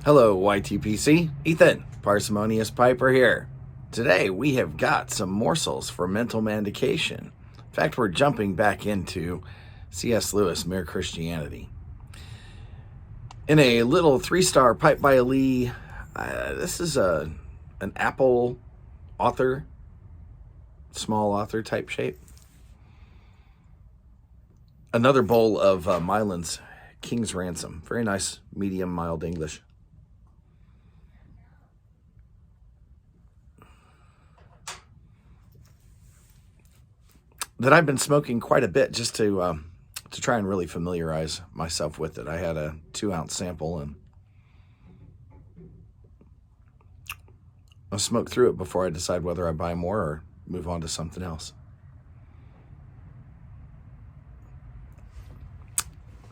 Hello, YTPC. Ethan, Parsimonious Piper here. Today we have got some morsels for mental manducation. In fact, we're jumping back into C.S. Lewis, Mere Christianity. In a little 3-star pipe by Lee, this is an Apple author, small author type shape. Another bowl of Mylan's King's Ransom. Very nice, medium, mild English. That I've been smoking quite a bit just to try and really familiarize myself with it. I had a 2-ounce sample and I'll smoke through it before I decide whether I buy more or move on to something else.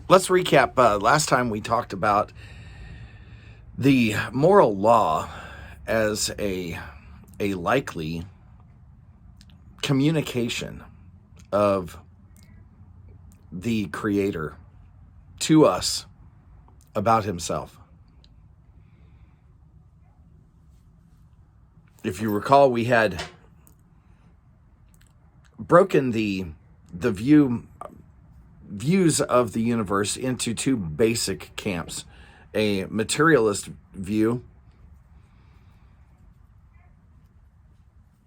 Let's recap. Last time we talked about the moral law as a likely communication of the Creator to us about himself. If you recall, we had broken the views of the universe into 2 basic camps. A materialist view,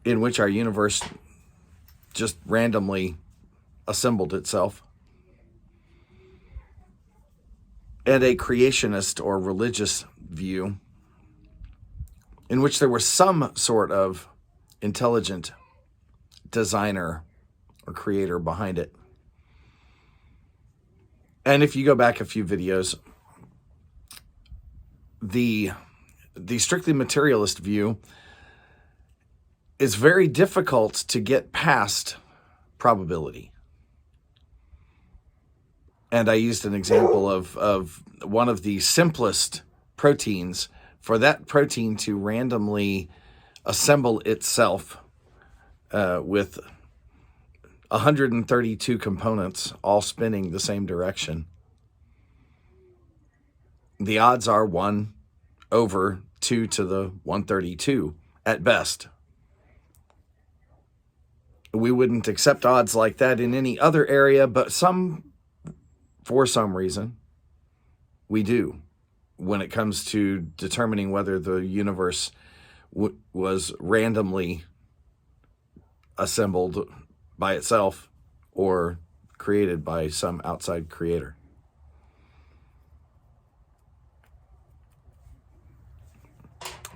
in which our universe just randomly assembled itself, and a creationist or religious view, in which there was some sort of intelligent designer or creator behind it. And if you go back a few videos, the strictly materialist view is very difficult to get past probability. And I used an example of one of the simplest proteins, for that protein to randomly assemble itself with 132 components all spinning the same direction. The odds are 1 over 2 to the 132 at best. We wouldn't accept odds like that in any other area, but for some reason, we do when it comes to determining whether the universe was randomly assembled by itself or created by some outside creator.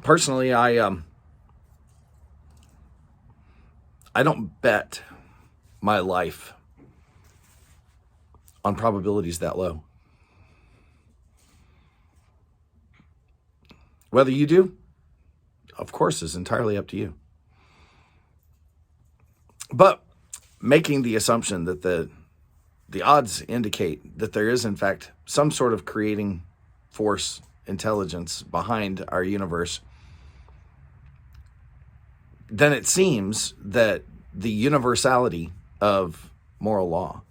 Personally, I don't bet my life on probabilities that low. Whether you do, of course, is entirely up to you. But making the assumption that the odds indicate that there is, in fact, some sort of creating force, intelligence behind our universe, then it seems that the universality of moral law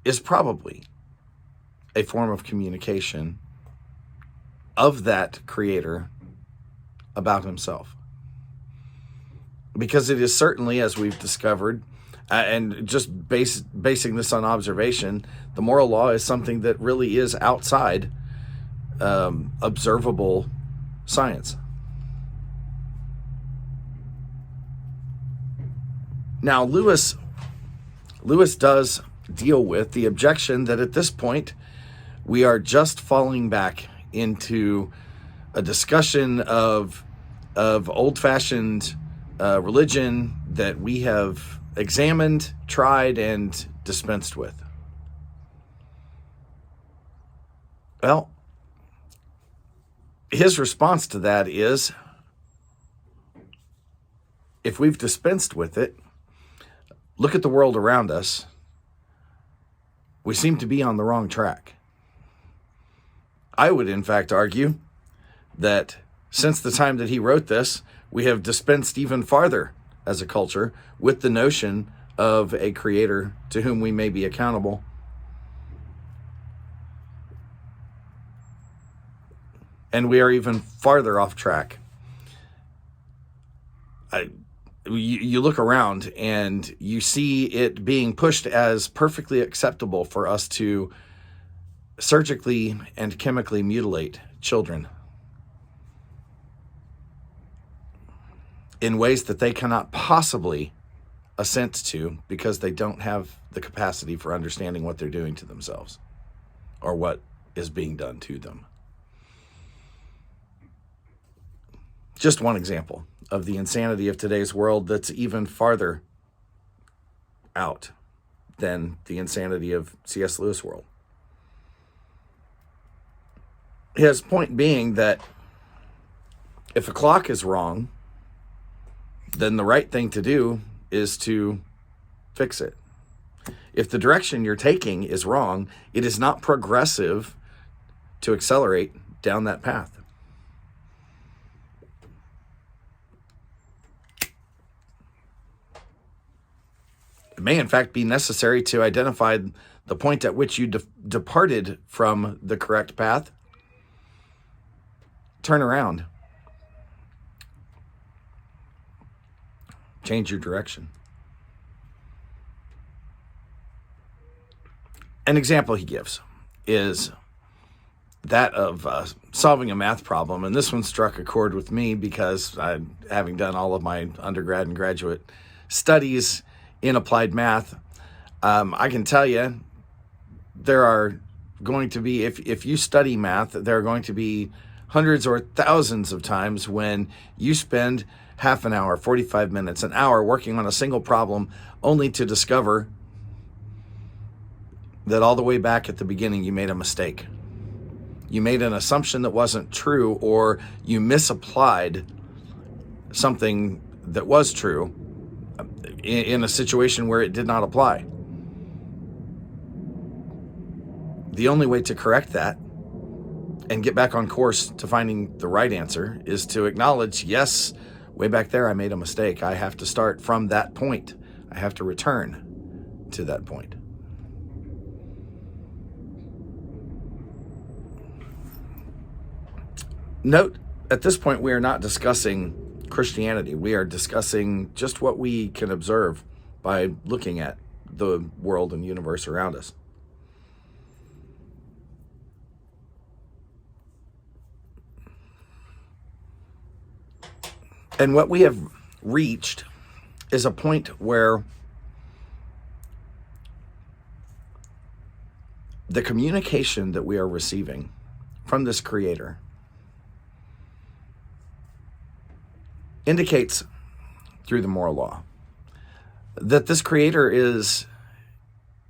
is probably a form of communication of that creator about himself. Because it is certainly, as we've discovered, and just basing this on observation, the moral law is something that really is outside observable science. Now, Lewis does deal with the objection that at this point we are just falling back into a discussion of old-fashioned religion that we have examined, tried, and dispensed with. Well, his response to that is, if we've dispensed with it, look at the world around us. We seem to be on the wrong track. I would, in fact, argue that since the time that he wrote this, we have dispensed even farther as a culture with the notion of a creator to whom we may be accountable, And we are even farther off track. You look around and you see it being pushed as perfectly acceptable for us to surgically and chemically mutilate children in ways that they cannot possibly assent to because they don't have the capacity for understanding what they're doing to themselves or what is being done to them. Just one example of the insanity of today's world that's even farther out than the insanity of C.S. Lewis' world. His point being that if a clock is wrong, then the right thing to do is to fix it. If the direction you're taking is wrong, it is not progressive to accelerate down that path. It may, in fact, be necessary to identify the point at which you departed from the correct path. Turn around. Change your direction. An example he gives is that of solving a math problem. And this one struck a chord with me because having done all of my undergrad and graduate studies in applied math, I can tell you there are going to be, if you study math, there are going to be hundreds or thousands of times when you spend half an hour, 45 minutes, an hour working on a single problem only to discover that all the way back at the beginning you made a mistake. You made an assumption that wasn't true, or you misapplied something that was true in a situation where it did not apply. The only way to correct that and get back on course to finding the right answer is to acknowledge, yes, way back there I made a mistake. I have to start from that point. I have to return to that point. Note, at this point, we are not discussing Christianity. We are discussing just what we can observe by looking at the world and universe around us. And what we have reached is a point where the communication that we are receiving from this Creator indicates through the moral law that this Creator is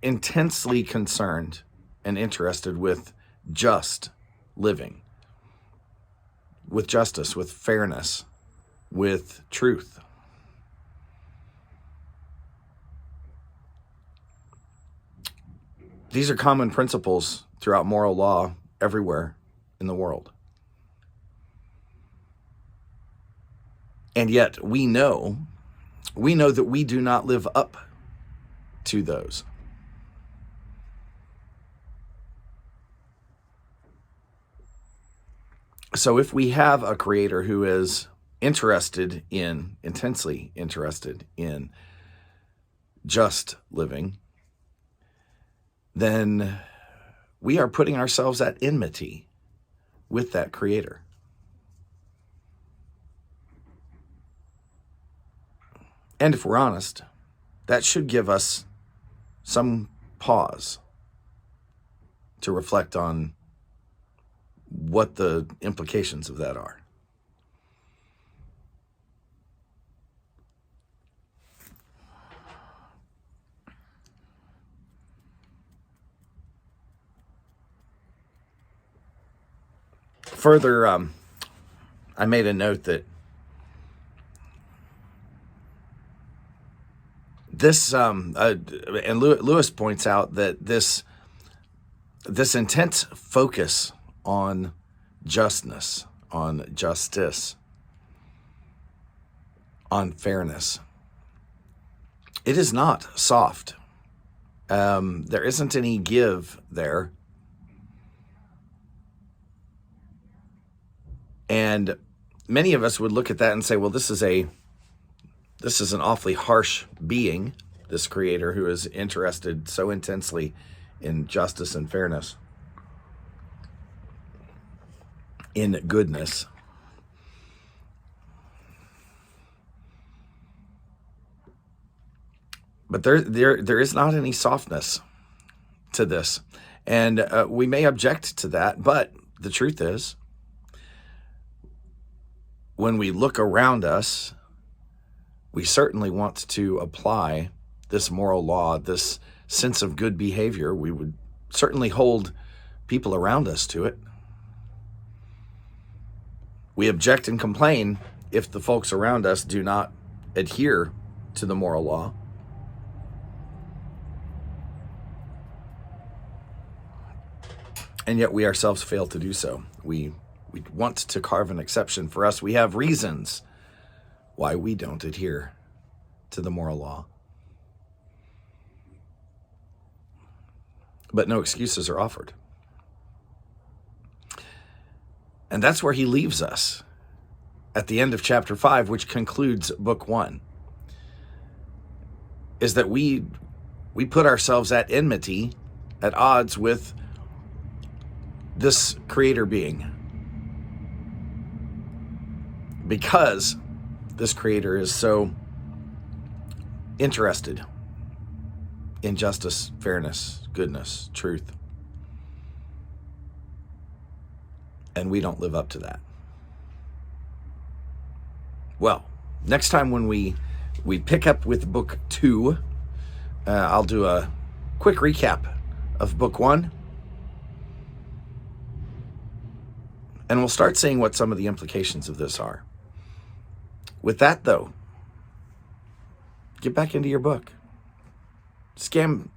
intensely concerned and interested with just living, with justice, with fairness, with truth. These are common principles throughout moral law everywhere in the world. And yet we know that we do not live up to those. So if we have a Creator who is intensely interested in just living, then we are putting ourselves at enmity with that Creator. And if we're honest, that should give us some pause to reflect on what the implications of that are. Further, I made a note that this, and Lewis points out that this intense focus on justness, on justice, on fairness, it is not soft. There isn't any give there. And many of us would look at that and say, well, this is an awfully harsh being, this creator who is interested so intensely in justice and fairness, in goodness. But there is not any softness to this. And we may object to that, but the truth is, when we look around us, we certainly want to apply this moral law, this sense of good behavior. We would certainly hold people around us to it. We object and complain if the folks around us do not adhere to the moral law. And yet we ourselves fail to do so. We want to carve an exception for us. We have reasons why we don't adhere to the moral law. But no excuses are offered. And that's where he leaves us at the end of chapter 5, which concludes book 1, is that we put ourselves at enmity, at odds with this creator being, because this creator is so interested in justice, fairness, goodness, truth. And we don't live up to that. Well, next time when we pick up with book 2, I'll do a quick recap of book 1. And we'll start seeing what some of the implications of this are. With that, though, get back into your book. Scan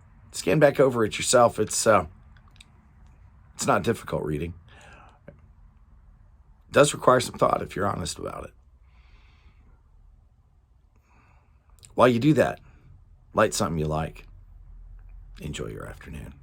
back over it yourself. It's not difficult reading. It does require some thought if you're honest about it. While you do that, light something you like. Enjoy your afternoon.